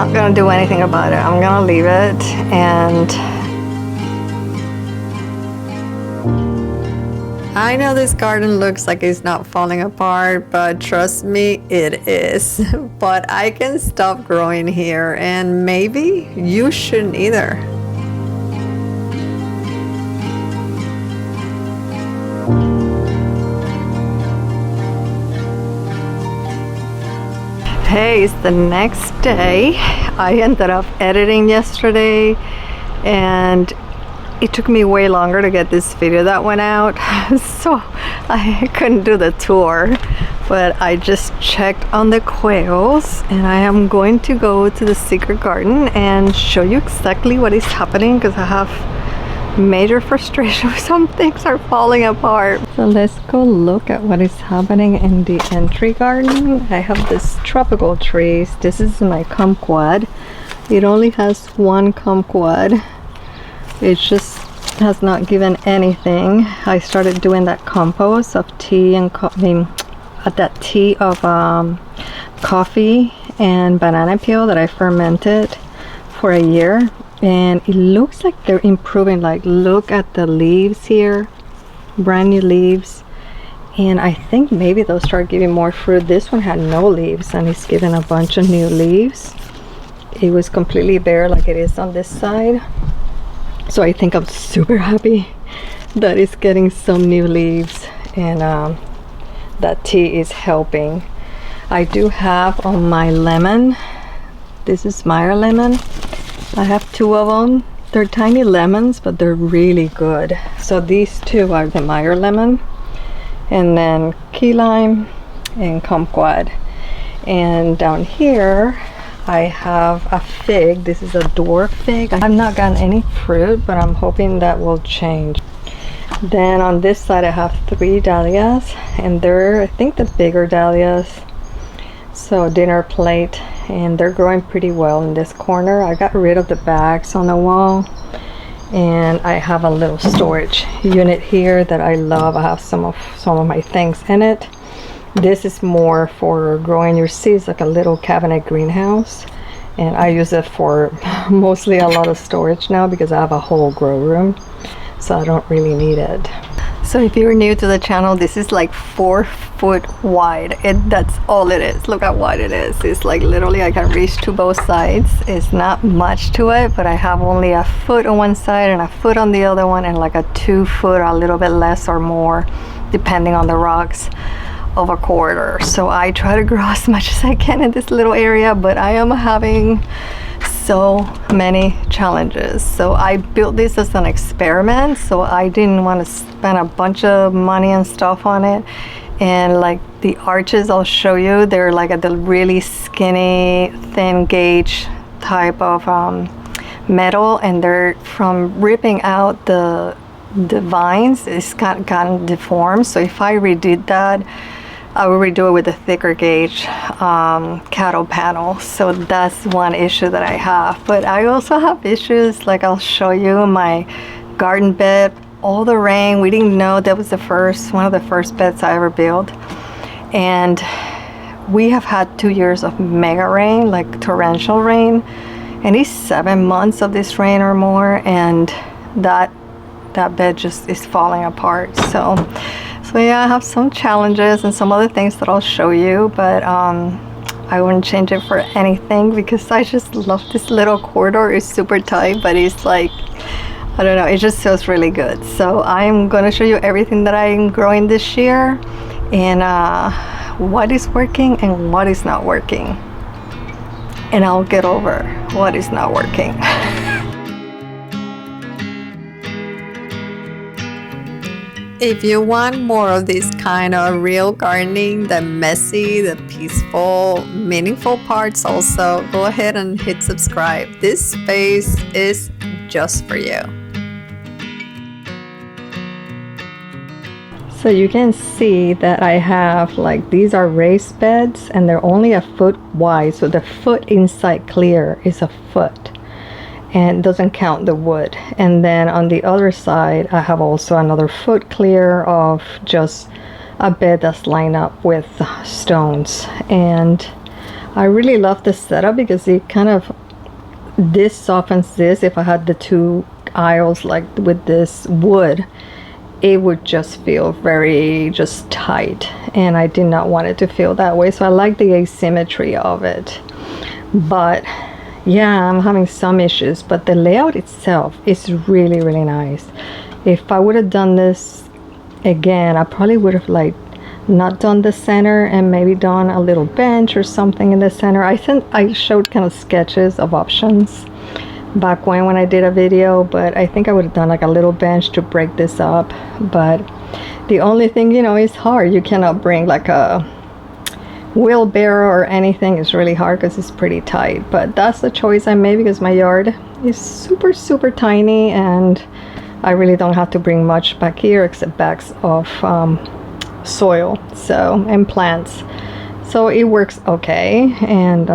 not gonna do anything about it. I'm gonna leave it, and I know this garden looks like it's not falling apart, but trust me, it is. But I can stop growing here, and maybe you shouldn't either. Hey, it's the next day. I ended up editing yesterday, and it took me way longer to get this video that went out, so I couldn't do the tour, but I just checked on the quails, and I am going to go to the secret garden and show you exactly what is happening, because I have major frustration. Some things are falling apart. So let's go look at what is happening in the entry garden. I have this tropical trees. This is my kumquat. It only has one kumquat. It just has not given anything. I started doing that compost of tea and that tea of coffee and banana peel that I fermented for a year, and it looks like they're improving. Like, look at the leaves here, brand new leaves, and I think maybe they'll start giving more fruit. This one had no leaves, and it's giving a bunch of new leaves. It was completely bare like it is on this side. So I think I'm super happy that it's getting some new leaves, and that tea is helping. I do have on my lemon, this is Meyer lemon. I have two of them. They're tiny lemons, but they're really good. So these two are the Meyer lemon, and then key lime and kumquat. And down here I have a fig. This is a dwarf fig. I've not gotten any fruit, but I'm hoping that will change. Then on this side I have 3 dahlias, and they're, I think, the bigger dahlias, so dinner plate, and they're growing pretty well in this corner. I got rid of the bags on the wall, and I have a little storage unit here that I love. I have some of my things in it. This is more for growing your seeds, like a little cabinet greenhouse, and I use it for mostly a lot of storage now because I have a whole grow room, so I don't really need it. So if you're new to the channel, this is like 4 foot wide. That's all it is. Look how wide it is. It's like literally I can reach to both sides. It's not much to it, but I have only a foot on one side and a foot on the other one, and like a 2 foot, a little bit less or more depending on the rocks, of a corridor. So I try to grow as much as I can in this little area, but I am having so many challenges. So I built this as an experiment, so I didn't want to spend a bunch of money and stuff on it. And like the arches I'll show you, they're like at the really skinny thin gauge type of metal, and they're, from ripping out the vines, it's gotten deformed. So if I redid that, I will redo it with a thicker gauge cattle panel. So that's one issue that I have. But I also have issues, like I'll show you my garden bed. All the rain, we didn't know that was one of the first beds I ever built. And we have had 2 years of mega rain, like torrential rain. And it's 7 months of this rain or more, and that bed just is falling apart. So yeah, I have some challenges and some other things that I'll show you, but I wouldn't change it for anything because I just love this little corridor. It's super tight, but it's like, I don't know, it just feels really good. So I'm gonna show you everything that I'm growing this year, and what is working and what is not working, and I'll get over what is not working. If you want more of this kind of real gardening, the messy, the peaceful, meaningful parts also, go ahead and hit subscribe. This space is just for you. So you can see that I have, like, these are raised beds, and they're only a foot wide. So the foot inside clear is a foot, and doesn't count the wood. And then on the other side I have also another foot clear of just a bed that's lined up with stones. And I really love this setup because it kind of, this softens this. If I had the two aisles like with this wood, it would just feel very just tight, and I did not want it to feel that way. So I like the asymmetry of it. But yeah, I'm having some issues, but the layout itself is really, really nice. If I would have done this again, I probably would have like not done the center and maybe done a little bench or something in the center. I showed kind of sketches of options back when I did a video, but I think I would have done like a little bench to break this up. But the only thing, you know, is hard. You cannot bring like a wheelbarrow or anything. It's really hard because it's pretty tight. But that's the choice I made because my yard is super, super tiny, and I really don't have to bring much back here except bags of soil, so, and plants. So it works okay. And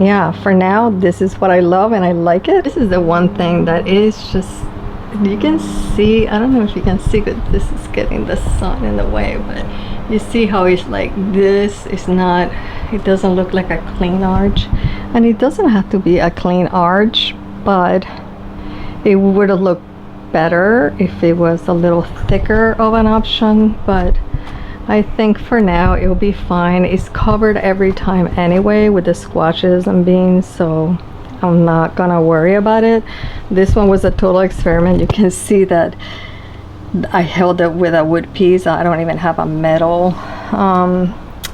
yeah, for now, this is what I love and I like it. This is the one thing that is just, you can see, I don't know if you can see, but this is getting the sun in the way, but you see how it's like, this is not, it doesn't look like a clean arch, and it doesn't have to be a clean arch, but it would have looked better if it was a little thicker of an option. But I think for now it'll be fine. It's covered every time anyway with the squashes and beans, so I'm not gonna worry about it. This one was a total experiment. You can see that I held it with a wood piece. I don't even have a metal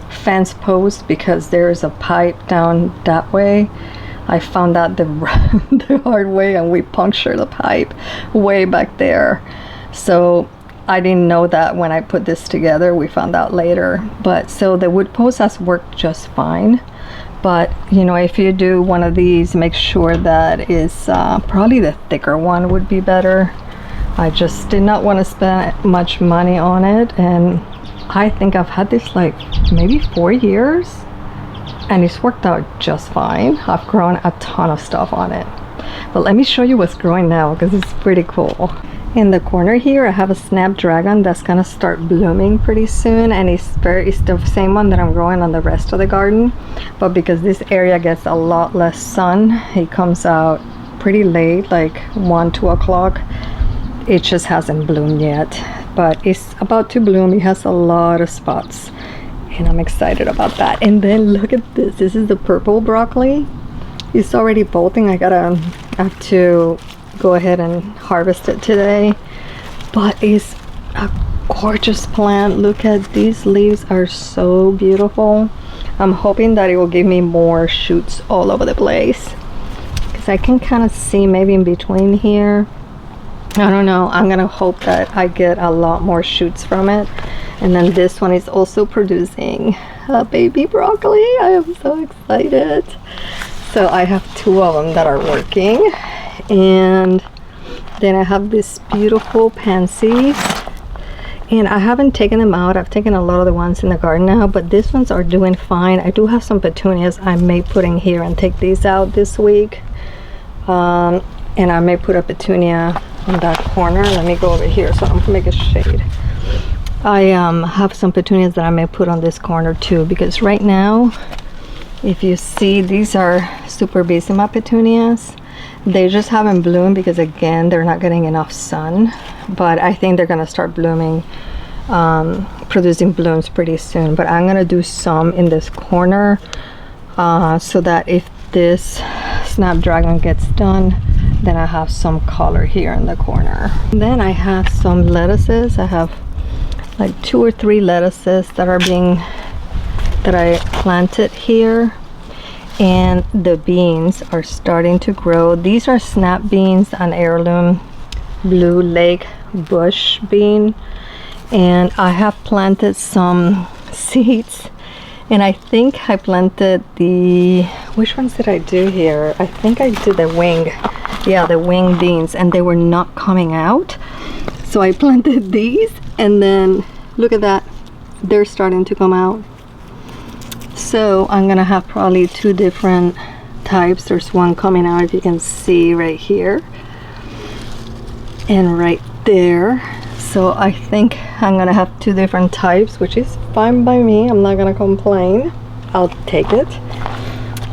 fence post because there's a pipe down that way. I found out the hard way, and we punctured the pipe way back there. So I didn't know that when I put this together. We found out later. But so the wood post has worked just fine. But you know, if you do one of these, make sure that is probably the thicker one would be better. I just did not want to spend much money on it, and I think I've had this like maybe 4 years, and it's worked out just fine. I've grown a ton of stuff on it. But let me show you what's growing now because it's pretty cool. In the corner here, I have a snapdragon that's gonna start blooming pretty soon, and it's the same one that I'm growing on the rest of the garden. But because this area gets a lot less sun, it comes out pretty late, like 1, 2 o'clock. It just hasn't bloomed yet, but it's about to bloom. It has a lot of spots, and I'm excited about that. And then look at this. This is the purple broccoli. It's already bolting. I have to go ahead and harvest it today, but it's a gorgeous plant. Look at these leaves, are so beautiful. I'm hoping that it will give me more shoots all over the place, because I can kind of see maybe in between here. I don't know. I'm gonna hope that I get a lot more shoots from it. And then this one is also producing a baby broccoli. I am so excited. So I have 2 of them that are working. And then I have this beautiful pansies, and I haven't taken them out. I've taken a lot of the ones in the garden now, but these ones are doing fine. I do have some petunias I may put in here and take these out this week. And I may put a petunia in that corner. Let me go over here so I'm gonna make a shade. I have some petunias that I may put on this corner too, because right now, if you see, these are super Superbissima petunias. They just haven't bloomed because, again, they're not getting enough sun, but I think they're gonna start blooming, producing blooms pretty soon. But I'm gonna do some in this corner so that if this snapdragon gets done, then I have some color here in the corner. And then I have some lettuces. I have like 2 or 3 lettuces that I planted here, and the beans are starting to grow. These are snap beans, an heirloom blue lake bush bean, and I have planted some seeds, and I think I planted which ones did I do here? I think I did the wing beans, and they were not coming out, so I planted these, and then look at that, they're starting to come out. So I'm gonna have probably 2 different types. There's one coming out, if you can see right here and right there. So I think I'm gonna have 2 different types, which is fine by me. I'm not gonna complain. I'll take it.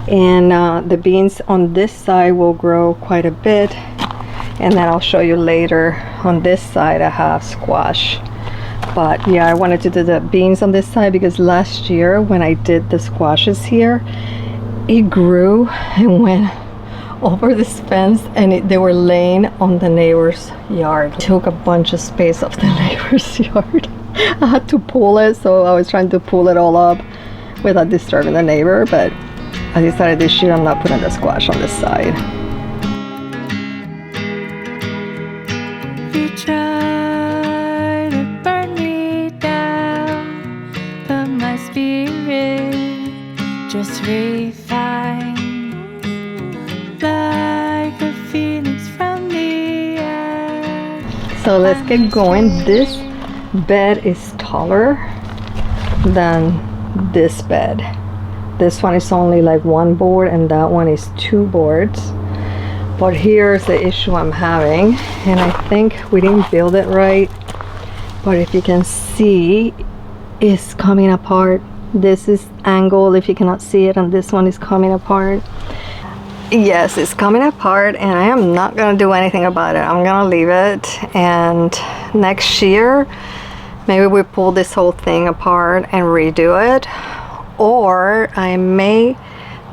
And the beans on this side will grow quite a bit, and then I'll show you later. On this side I have squash. But yeah, I wanted to do the beans on this side because last year when I did the squashes here, it grew and went over this fence, and they were laying on the neighbor's yard. It took a bunch of space off the neighbor's yard. I had to pull it, so I was trying to pull it all up without disturbing the neighbor, but I decided this year I'm not putting the squash on this side. You try to burn me down, but my spirit just refine like a phoenix from the ash. So let's get going. This bed is taller than this bed. This one is only like one board and that one is two boards. But here's the issue I'm having, and I think we didn't build it right, but if you can see, it's coming apart. This is angled if you cannot see it, and this one is coming apart. Yes, it's coming apart, and I am not gonna do anything about it. I'm gonna leave it, and next year maybe we pull this whole thing apart and redo it, or I may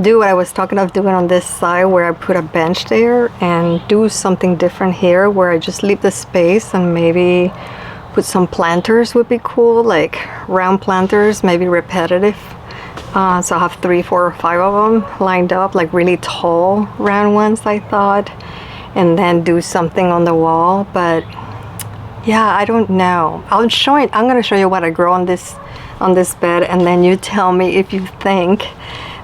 do what I was talking of doing on this side, where I put a bench there and do something different here, where I just leave the space and maybe put some planters. Would be cool, like round planters, maybe repetitive. So I have 3, 4, or 5 of them lined up, like really tall round ones, I thought, and then do something on the wall. But yeah, I don't know. I'm gonna show you what I grow on this bed, and then you tell me if you think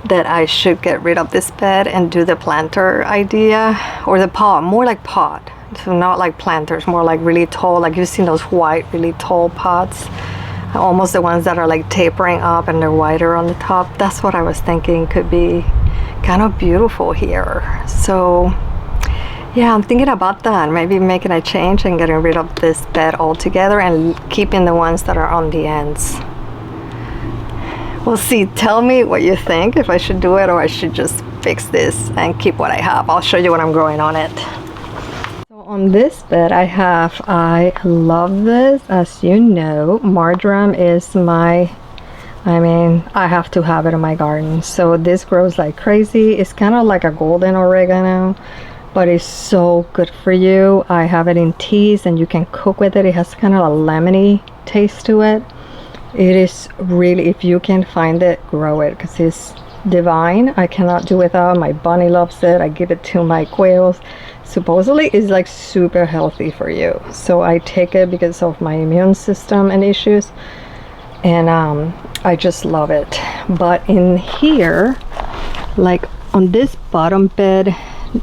that I should get rid of this bed and do the planter idea, or the pot, more like pot. So not like planters, more like really tall, like you've seen those white, really tall pots, almost the ones that are like tapering up and they're wider on the top. That's what I was thinking could be kind of beautiful here. So yeah, I'm thinking about that, maybe making a change and getting rid of this bed altogether and keeping the ones that are on the ends. We'll see. Tell me what you think, if I should do it or I should just fix this and keep what I have. I'll show you what I'm growing on it. So on this bed I love this. As you know, marjoram is I have to have it in my garden. So this grows like crazy. It's kind of like a golden oregano, but it's so good for you. I have it in teas and you can cook with it. It has kind of a lemony taste to it. It is really, if you can find it, grow it, because it's divine. I cannot do without. My bunny loves it. I give it to my quails. Supposedly it's like super healthy for you, so I take it because of my immune system and issues, and I just love it. But in here, like on this bottom bed,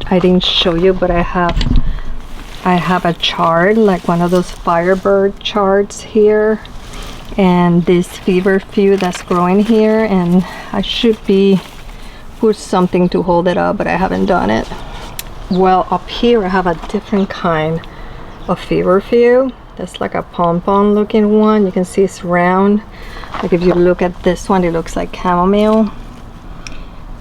I didn't show you, but I have a chard, like one of those Firebird chards here, and this feverfew that's growing here, and I should be put something to hold it up, but I haven't done it. Well, up here I have a different kind of feverfew. That's like a pom-pom looking one. You can see it's round. Like if you look at this one, it looks like chamomile.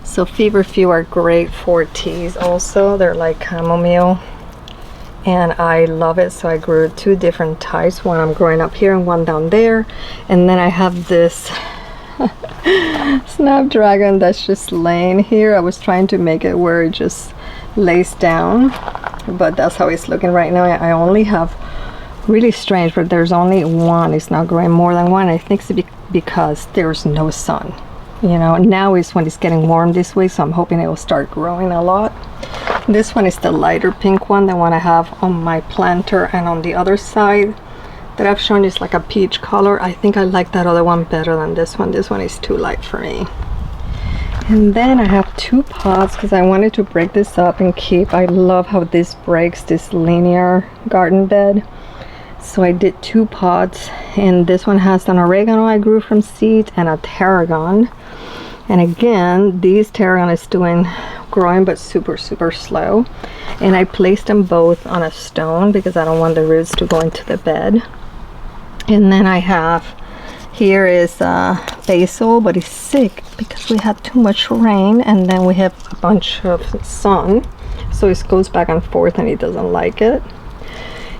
So feverfew are great for teas also. They're like chamomile, and I love it. So I grew 2 different types. One I'm growing up here and one down there. And then I have this snapdragon that's just laying here. I was trying to make it where it just lays down, but that's how it's looking right now. I only have, really strange, but there's only one. It's not growing more than one. I think it's because there's no sun. You know, now is when it's getting warm this week, so I'm hoping it will start growing a lot. This one is the lighter pink one, the one I have on my planter, and on the other side that I've shown is like a peach color. I think I like that other one better than this one. This one is too light for me. And then I have 2 pots because I wanted to break this up and keep. I love how this breaks this linear garden bed. So I did 2 pots, and this one has an oregano I grew from seed and a tarragon. And again, these tarragon is growing but super slow. And I placed them both on a stone because I don't want the roots to go into the bed. And then I have Here is basil, but it's sick because we had too much rain, and then we have a bunch of sun, so it goes back and forth and it doesn't like it.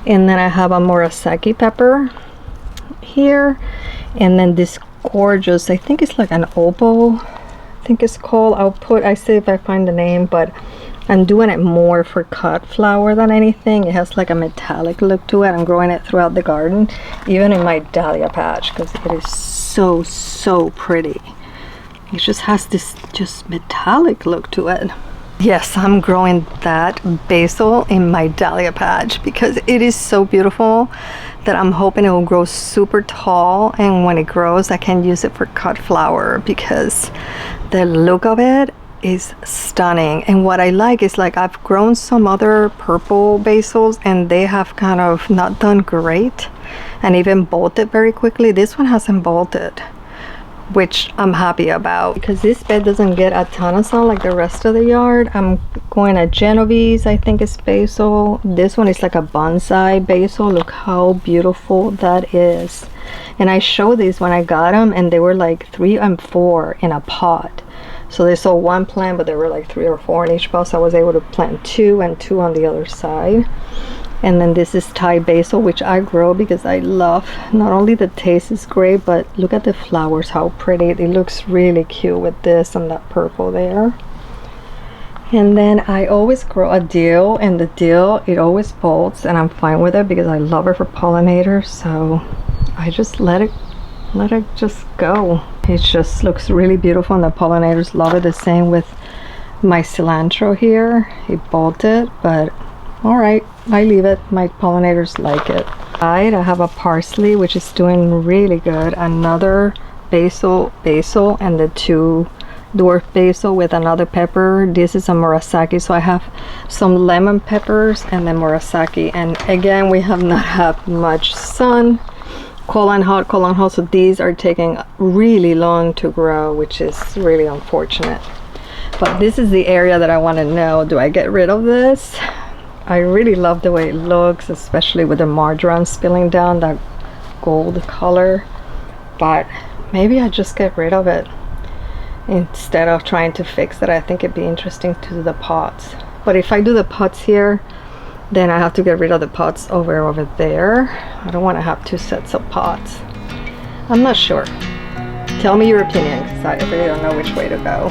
And then I have a murasaki pepper here, and then this gorgeous, I think it's like an opal, I think it's called. I see if I find the name, but I'm doing it more for cut flower than anything. It has like a metallic look to it. I'm growing it throughout the garden, even in my dahlia patch, because it is so pretty. It just has this just metallic look to it. Yes, I'm growing that basil in my dahlia patch because it is so beautiful that I'm hoping it will grow super tall, and when it grows I can use it for cut flower because the look of it is stunning. And what I like is, like, I've grown some other purple basils and they have kind of not done great and even bolted very quickly. This one hasn't bolted, which I'm happy about because this bed doesn't get a ton of sun like the rest of the yard. I'm going a Genovese, I think it's basil. This one is like a bonsai basil. Look how beautiful that is. And I showed these when I got them, and they were like 3 and 4 in a pot. So they saw one plant, but there were like 3 or 4 in each pot, so I was able to plant 2 and 2 on the other side. And then this is Thai basil, which I grow because I love, not only the taste is great, but look at the flowers, how pretty. It looks really cute with this and that purple there. And then I always grow a dill, and the dill, it always bolts, and I'm fine with it because I love it for pollinators. So I just let it just go. It just looks really beautiful and the pollinators love it. The same with my cilantro here. It bolted, but all right, I leave it. My pollinators like it. I have a parsley which is doing really good. Another basil, and the 2 dwarf basil with another pepper. This is a murasaki, so I have some lemon peppers and then murasaki. And again, we have not had much sun. Cold and hot, so these are taking really long to grow, which is really unfortunate. But this is the area that I want to know, do I get rid of this? I really love the way it looks, especially with the marjoram spilling down, that gold color. But maybe I just get rid of it instead of trying to fix it. I think it'd be interesting to do the pots. But if I do the pots here, then I have to get rid of the pots over there. I don't want to have 2 sets of pots. I'm not sure. Tell me your opinion, because I really don't know which way to go.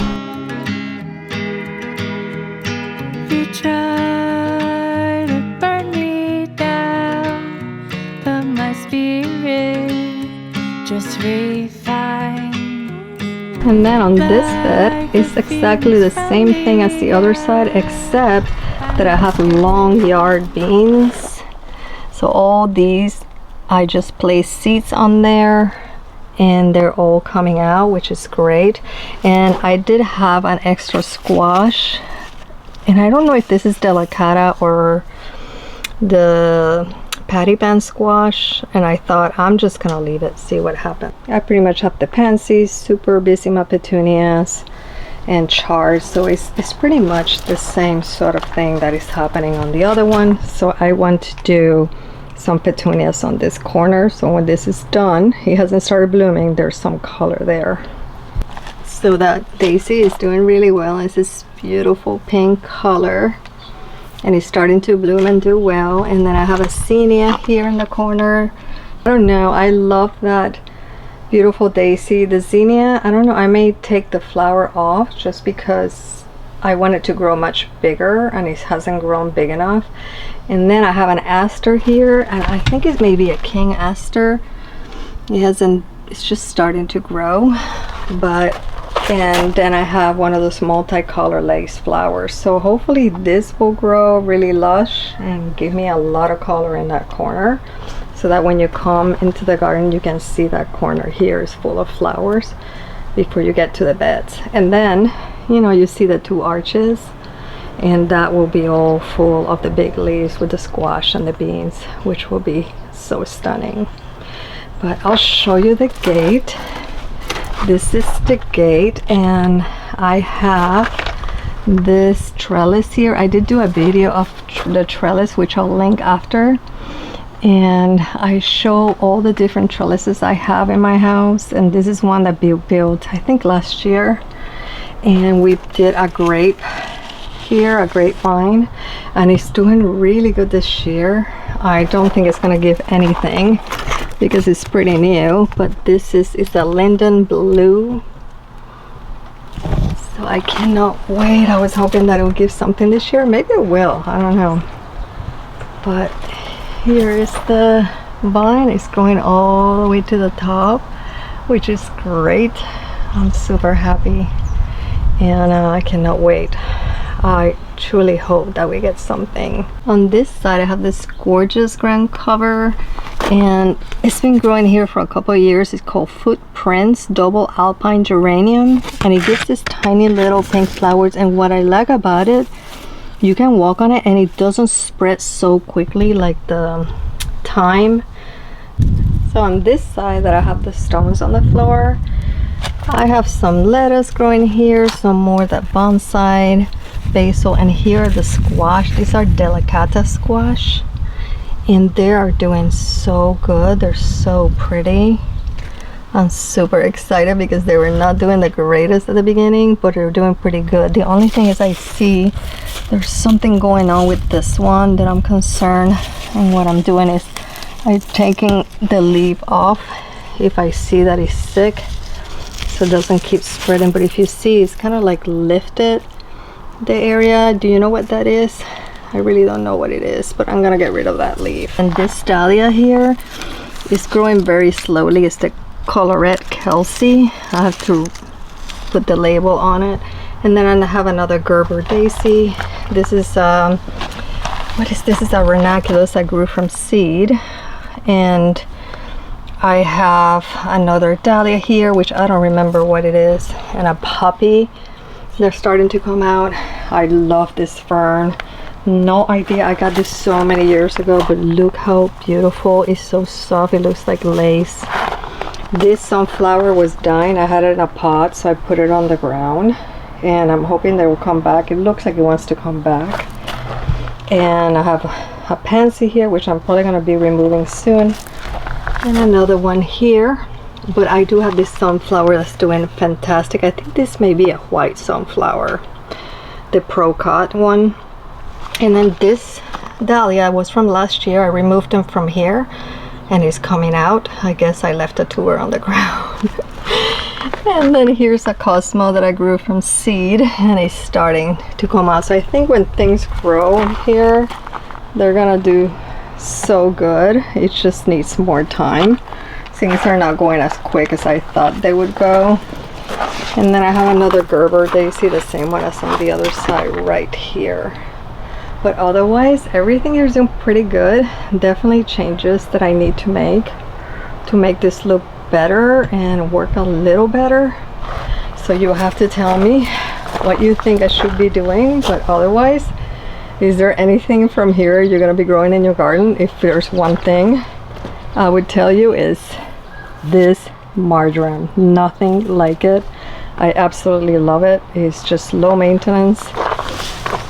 You try to burn me down, but my spirit just refine. And then on this bed, it's exactly the same thing as the other side, except that I have long yard beans. So all these, I just place seeds on there and they're all coming out, which is great. And I did have an extra squash, and I don't know if this is delicata or the patty pan squash, and I thought I'm just gonna leave it, see what happens. I pretty much have the pansies, superbissima petunias, and chars, so it's pretty much the same sort of thing that is happening on the other one. So I want to do some petunias on this corner, so when this is done, he hasn't started blooming, there's some color there. So that daisy is doing really well. It's this beautiful pink color, and it's starting to bloom and do well. And then I have a zinnia here in the corner. I don't know, I love that beautiful daisy. The zinnia, I don't know, I may take the flower off just because I want it to grow much bigger and it hasn't grown big enough. And then I have an aster here, and I think it may be a king aster. It's just starting to grow. And then I have one of those multicolor lace flowers, so hopefully this will grow really lush and give me a lot of color in that corner, so that when you come into the garden you can see that corner here is full of flowers before you get to the beds. And then, you know, you see the 2 arches, and that will be all full of the big leaves with the squash and the beans, which will be so stunning. But I'll show you the gate. This is the gate, and I have this trellis here. I did do a video of the trellis, which I'll link after, and I show all the different trellises I have in my house, and this is one that we built I think last year, and we did a grape here, a grapevine, and it's doing really good this year. I don't think it's gonna give anything because it's pretty new, but this is a linden blue, so I cannot wait. I was hoping that it would give something this year. Maybe it will, I don't know. But here is the vine. It's going all the way to the top, which is great. I'm super happy, and I cannot wait. I truly hope that we get something. On this side I have this gorgeous ground cover, and it's been growing here for a couple of years. It's called Footprints Double Alpine Geranium, and it gives this tiny little pink flowers, and what I like about it, you can walk on it and it doesn't spread so quickly like the thyme. So on this side that I have the stones on the floor, I have some lettuce growing here, some more that bonsai, basil, and here are the squash. These are delicata squash, and they are doing so good. They're so pretty. I'm super excited because they were not doing the greatest at the beginning, but they're doing pretty good. The only thing is I see there's something going on with this one that I'm concerned, and what I'm doing is I'm taking the leaf off if I see that it's sick, so it doesn't keep spreading. But if you see, it's kind of like lifted the area. Do you know what that is? I really don't know what it is, but I'm gonna get rid of that leaf. And this dahlia here is growing very slowly. It's the Colorette Kelsey. I have to put the label on it. And then I have another Gerber daisy. This is what is this? Is a ranunculus I grew from seed. And I have another dahlia here, which I don't remember what it is, and a poppy. They're starting to come out. I love this fern. No idea, I got this so many years ago, but look how beautiful. It's so soft, it looks like lace. This sunflower was dying. I had it in a pot, so I put it on the ground, and I'm hoping they will come back. It looks like it wants to come back. And I have a pansy here, which I'm probably going to be removing soon, and another one here. But I do have this sunflower that's doing fantastic. I think this may be a white sunflower, the Procot one. And then this dahlia was from last year. I removed them from here, and it's coming out. I guess I left a tour on the ground. And then here's a Cosmo that I grew from seed, and it's starting to come out. So I think when things grow here, they're gonna do so good. It just needs more time. Things are not going as quick as I thought they would go. And then I have another Gerber daisy, the same one as on the other side right here. But otherwise, everything is doing pretty good. Definitely changes that I need to make this look better and work a little better. So you'll have to tell me what you think I should be doing. But otherwise, is there anything from here you're gonna be growing in your garden? If there's one thing I would tell you, is this marjoram. Nothing like it. I absolutely love it. It's just low maintenance,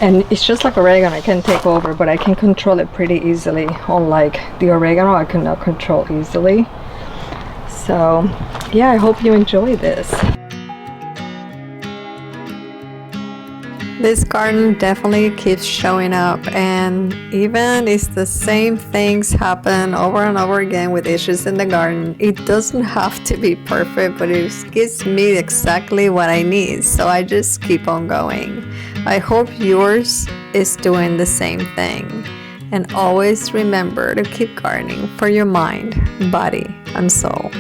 and it's just like oregano. I can take over, but I can control it pretty easily, unlike the oregano I cannot control easily. So yeah, I hope you enjoy this. This garden definitely keeps showing up, and even if the same things happen over and over again with issues in the garden, it doesn't have to be perfect, but it gives me exactly what I need, so I just keep on going. I hope yours is doing the same thing, and always remember to keep gardening for your mind, body, and soul.